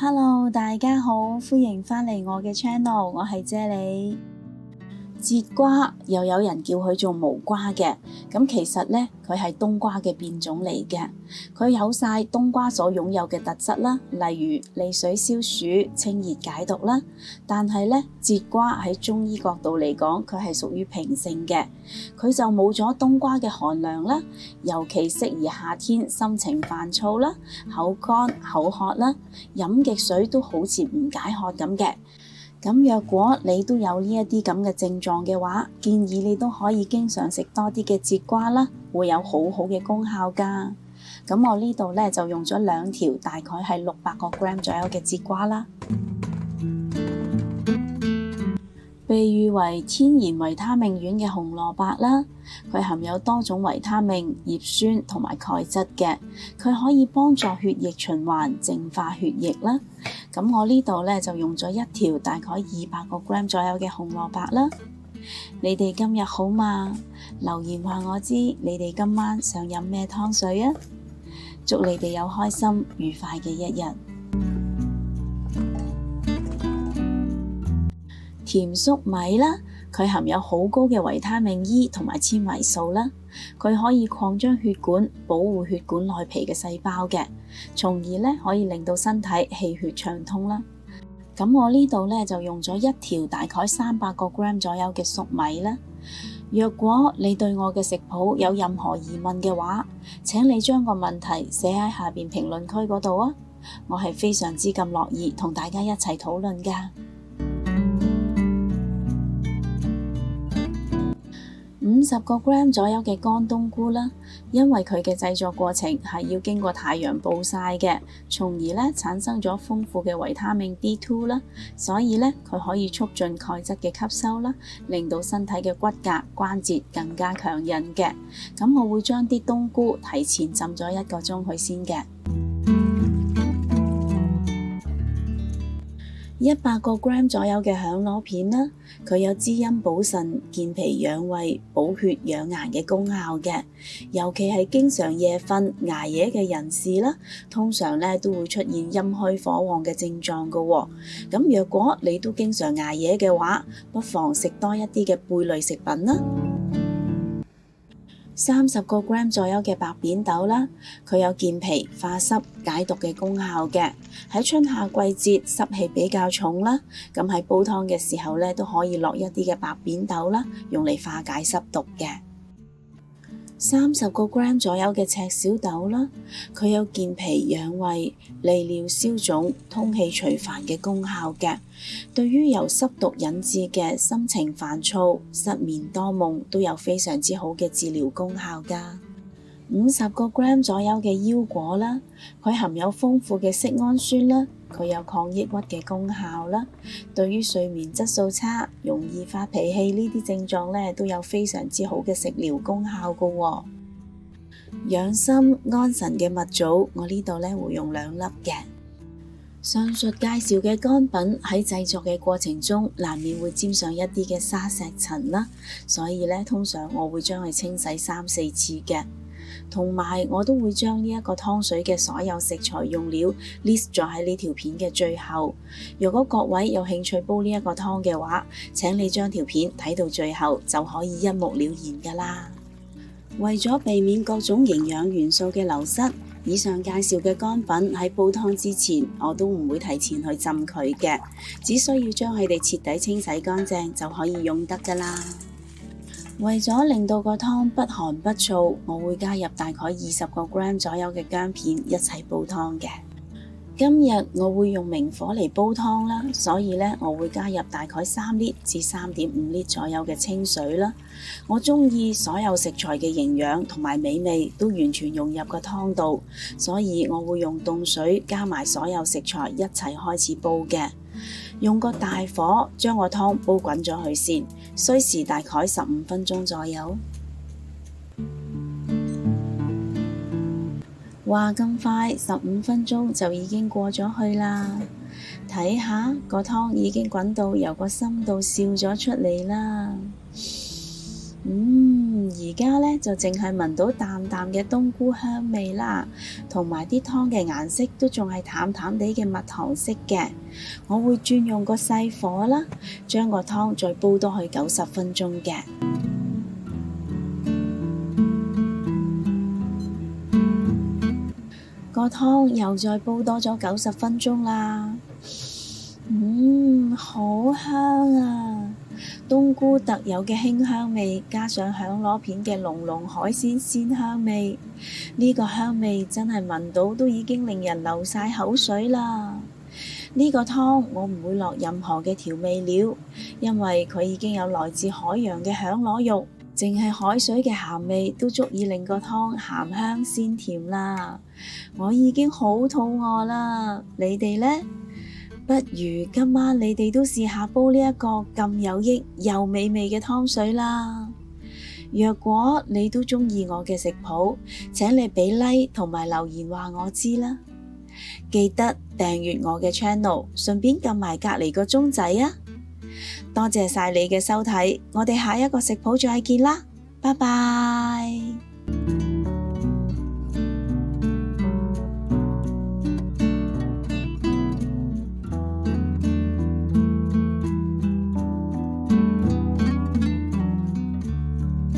Hello，大家好，歡迎返嚟我嘅 channel，我係啫喱。節瓜又有人叫佢做無瓜嘅，咁其實呢，佢係冬瓜嘅變種嚟嘅，佢有晒冬瓜所擁有嘅特質啦，例如利水消暑、清熱解毒啦。但係呢，節瓜喺中醫角度嚟講，佢係屬於平性嘅，佢就冇咗冬瓜嘅寒涼啦，尤其適宜夏天心情煩躁啦、口乾口渴啦，飲極水都好似唔解渴咁嘅。咁若果你都有呢一啲咁嘅症狀嘅話，建議你都可以經常食多啲嘅節瓜啦，會有好好嘅功效㗎。咁我呢度呢，就用咗2條，大概係600個 gram 左右嘅節瓜啦。被譽為天然維他命丸嘅紅蘿蔔啦，佢含有多種維他命、葉酸同埋鈣質嘅，佢可以幫助血液循環、淨化血液啦。咁我呢度呢，就用咗1條，大概200個 gram 左右嘅紅蘿蔔啦。你哋今日好嗎？留言話我知，你哋今晚想飲咩湯水啊？祝你哋有開心愉快嘅一日。甜粟米啦，佢含有好高嘅維他命 E 同埋纖維素啦，佢可以擴張血管，保護血管內皮嘅細胞嘅，從而呢可以令到身體氣血暢通啦。咁我呢度呢，就用咗1條，大概300個 gram 左右嘅粟米啦。若果你對我嘅食譜有任何疑問嘅話，請你將個問題寫喺下邊評論區嗰度啊，我係非常之咁樂意同大家一齊討論㗎。50個 gram 左右嘅乾冬菇啦，因為佢嘅製作過程係要經過太陽暴曬嘅，從而咧產生咗豐富嘅維他命 B2 啦，所以咧佢可以促進鈣質嘅吸收啦，令到身體嘅骨骼關節更加強韌嘅。咁我會將啲冬菇提前浸咗1個鐘去先嘅。100個 gram 左右嘅響螺片啦，佢有滋陰補腎、健脾養胃、補血養顏嘅功效嘅。尤其係經常夜瞓、捱夜嘅人士啦，通常咧都會出現陰虛火旺嘅症狀㗎喎。咁若果你都經常捱夜嘅話，不妨食多一啲嘅貝類食品啦。30個 gram 左右嘅白扁豆啦，佢有健脾化濕解毒嘅功效嘅。喺春夏季節濕氣比較重啦，咁喺煲湯嘅時候咧都可以落一啲嘅白扁豆啦，用嚟化解濕毒嘅。30個 gram 左右嘅赤小豆啦，佢有健脾養胃、利尿消腫、通氣除煩嘅功效嘅。對於由濕毒引致嘅心情煩躁、失眠多夢都有非常之好嘅治療功效㗎。50個 gram 左右嘅腰果啦，佢含有豐富嘅色胺酸啦，佢有抗抑鬱嘅功效啦。對於睡眠質素差、容易發脾氣呢啲症狀咧，都有非常之好嘅食療功效㗎喎。養心安神嘅蜜棗，我呢度咧會用2粒嘅。上述介紹嘅乾品喺製作嘅過程中，難免會沾上一啲嘅沙石塵啦，所以咧通常我會將佢清洗3-4次嘅。同埋我都會將呢一個湯水嘅所有食材用料 list 咗喺呢條片嘅最後。如果各位有興趣煲呢一個湯嘅話，請你將條片睇到最後就可以一目了然㗎啦。為咗避免各種營養元素嘅流失，以上介紹嘅乾品喺煲湯之前我都唔會提前去浸佢嘅，只需要將佢哋徹底清洗乾淨就可以用得㗎啦。為咗令到個湯不寒不燥，我會加入大概20個 gram 左右嘅薑片一齊煲湯嘅。今日我會用明火嚟煲湯啦，所以咧我會加入大概3 lit 至3.5 lit 左右嘅清水啦。我鍾意所有食材嘅營養同埋美味都完全融入個湯度，所以我會用凍水加埋所有食材一齊開始煲嘅。用個大火將個湯煲滾咗佢先，需時大概15分鐘左右。話咁快15分鐘就已經過咗去啦，睇下個湯已經滾到由個心度笑咗出嚟啦。而家呢，就淨係聞到淡淡嘅冬菇香味啦，同埋啲湯嘅顏色都仲係淡淡地嘅蜜糖色嘅。我會轉用個細火啦，將個湯再煲多去90分鐘嘅。個湯又再煲多咗90分鐘啦。好香啊！冬菇特有嘅馨香味，加上響螺片嘅濃濃海鮮鮮香味，呢個香味真係聞到都已經令人流晒口水啦。呢個湯我唔會落任何嘅調味料，因為佢已經有來自海洋嘅響螺肉，淨係海水嘅鹹味都足以令個湯鹹香鮮甜啦。我已經好肚餓啦，你哋呢？不如今晚你哋都試下煲呢一個咁有益又美味嘅湯水啦。若果你都鍾意我嘅食譜，請你俾 like 同埋留言話我知啦。記得訂閱我嘅 channel， 順便撳埋隔離個鐘仔啊！多謝晒你嘅收睇，我哋下一個食譜再見啦，拜拜。